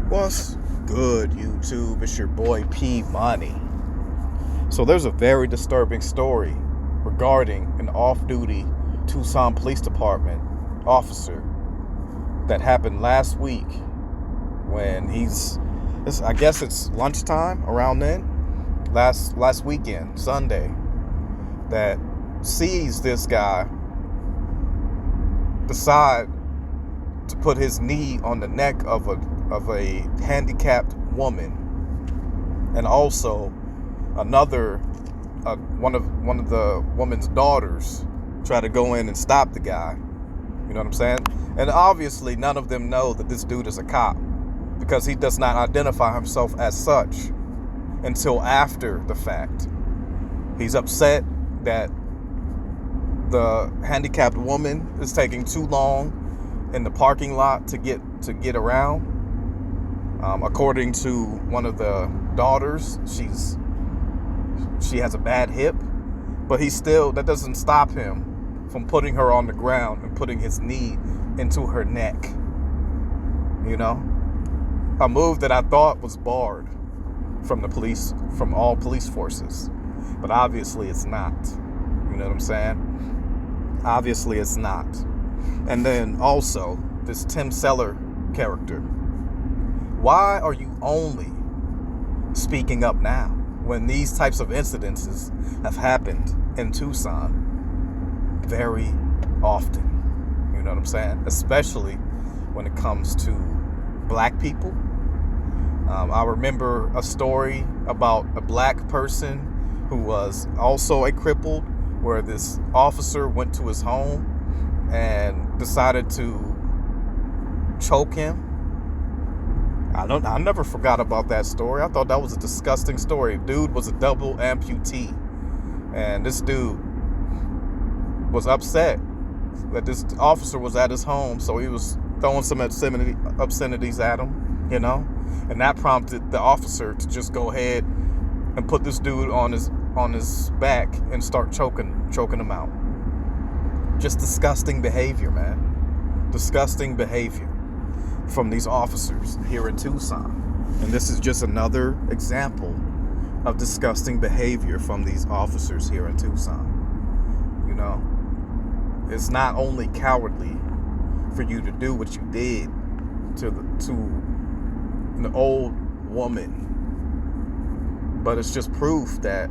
What's good, YouTube? It's your boy P Money. So there's a very disturbing story regarding an off-duty Tucson Police Department officer that happened last week when I guess it's lunchtime around then, last weekend, Sunday, that sees this guy decide to put his knee on the neck of a handicapped woman, and also one of the woman's daughters try to go in and stop the guy. You know what I'm saying? And obviously none of them know that this dude is a cop, because he does not identify himself as such until after the fact. He's upset that the handicapped woman is taking too long in the parking lot to get around. According to one of the daughters, she has a bad hip, but that doesn't stop him from putting her on the ground and putting his knee into her neck. You know, a move that I thought was barred from all police forces, but obviously it's not. You know what I'm saying? Obviously it's not. And then also this Tim Seller character. Why are you only speaking up now when these types of incidences have happened in Tucson very often? You know what I'm saying? Especially when it comes to black people. I remember a story about a black person who was also a crippled, where this officer went to his home and decided to choke him. I never forgot about that story. I thought that was a disgusting story. Dude was a double amputee, and this dude was upset that this officer was at his home, so he was throwing some obscenities at him, you know, and that prompted the officer to just go ahead and put this dude on his back and start choking him out. Just disgusting behavior, man. Disgusting behavior from these officers here in Tucson. And this is just another example of disgusting behavior from these officers here in Tucson. You know, it's not only cowardly for you to do what you did to an old woman, but it's just proof that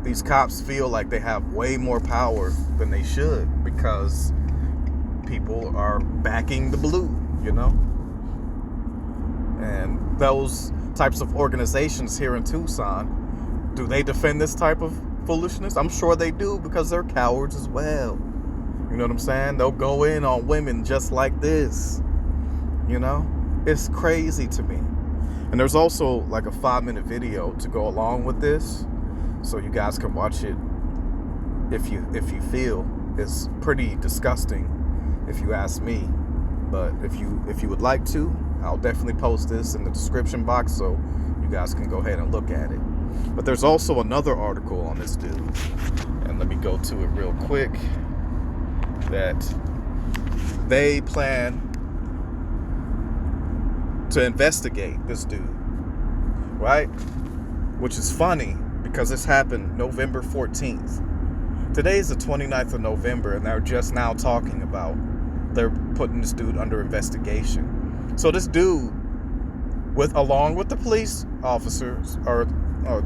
these cops feel like they have way more power than they should, because people are backing the blue, you know? And those types of organizations here in Tucson, do they defend this type of foolishness? I'm sure they do, because they're cowards as well. You know what I'm saying? They'll go in on women just like this. You know? It's crazy to me. And there's also like a 5-minute video to go along with this, so you guys can watch it if you feel. It's pretty disgusting, if you ask me. But if you would like to, I'll definitely post this in the description box so you guys can go ahead and look at it. But there's also another article on this dude, and let me go to it real quick, that they plan to investigate this dude, right? Which is funny, because this happened November 14th. Today's the 29th of November, and they're just now talking about they're putting this dude under investigation. So this dude, along with the police officers, or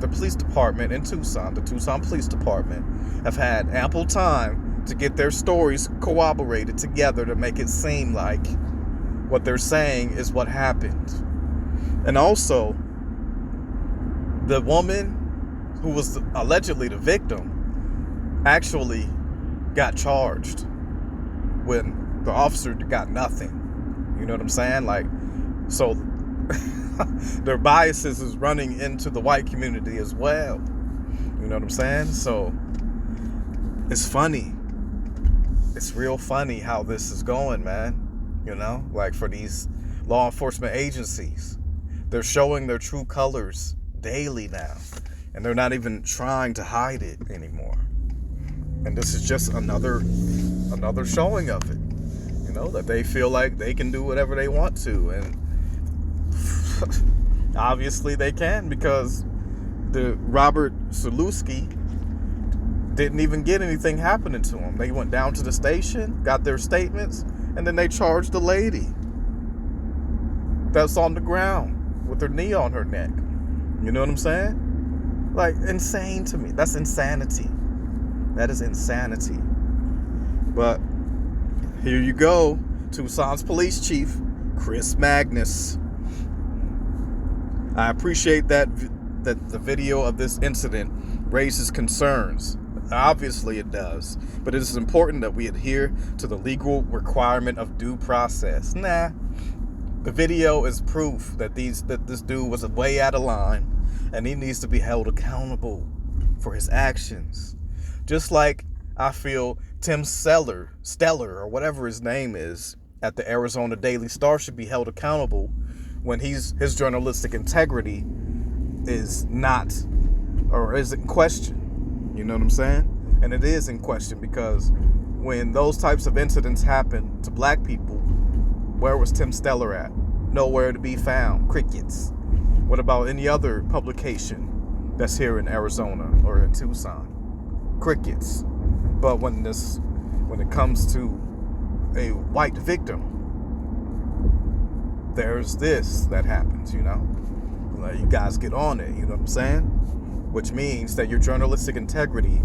the police department in Tucson, the Tucson Police Department, have had ample time to get their stories corroborated together to make it seem like what they're saying is what happened. And also, the woman who was allegedly the victim actually got charged when the officer got nothing. You know what I'm saying? Like, so their biases is running into the white community as well. You know what I'm saying? So it's funny. It's real funny how this is going, man. You know, like, for these law enforcement agencies, they're showing their true colors daily now, and they're not even trying to hide it anymore. And this is just another showing of it. You know, that they feel like they can do whatever they want to. And Obviously they can, because the Robert Szelewski didn't even get anything happening to him. They went down to the station, got their statements, and then they charged the lady that's on the ground with her knee on her neck. You know what I'm saying? Like, insane to me. That's insanity. That is insanity. But here you go. Tucson's police chief, Chris Magnus. I appreciate that the video of this incident raises concerns. Obviously it does. But it is important that we adhere to the legal requirement of due process. Nah. The video is proof that this dude was way out of line, and he needs to be held accountable for his actions. Just like I feel Tim Stellar, or whatever his name is, at the Arizona Daily Star should be held accountable when his journalistic integrity is not, or is in question. You know what I'm saying? And it is in question, because when those types of incidents happen to black people, where was Tim Stellar at? Nowhere to be found. Crickets. What about any other publication that's here in Arizona or in Tucson? Crickets. But when it comes to a white victim, there's this that happens, you know? Like, you guys get on it, you know what I'm saying? Which means that your journalistic integrity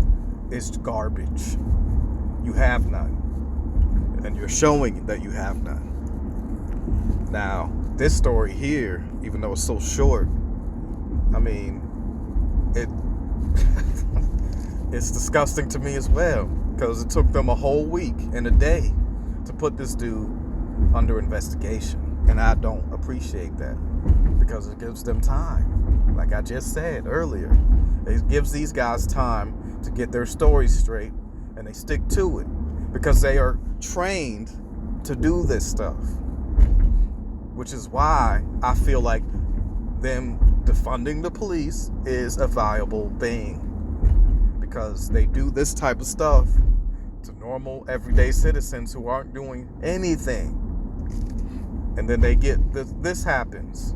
is garbage. You have none. And you're showing that you have none. Now, this story here, even though it's so short, I mean, it's disgusting to me as well, because it took them a whole week and a day to put this dude under investigation. And I don't appreciate that, because it gives them time. Like I just said earlier, it gives these guys time to get their stories straight, and they stick to it because they are trained to do this stuff. Which is why I feel like them defunding the police is a viable thing, because they do this type of stuff to normal, everyday citizens who aren't doing anything. And then they get this happens.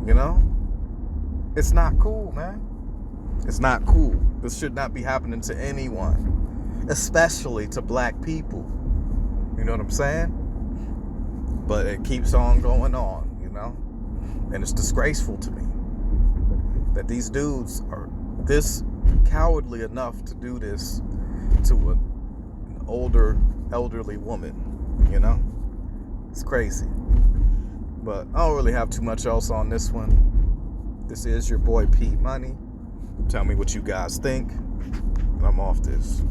You know? It's not cool, man. It's not cool. This should not be happening to anyone, especially to black people. You know what I'm saying? But it keeps on going on, you know? And it's disgraceful to me that these dudes are this cowardly enough to do this to an elderly woman, you know? It's crazy. But I don't really have too much else on this one. This is your boy P Money. Tell me what you guys think. I'm off this.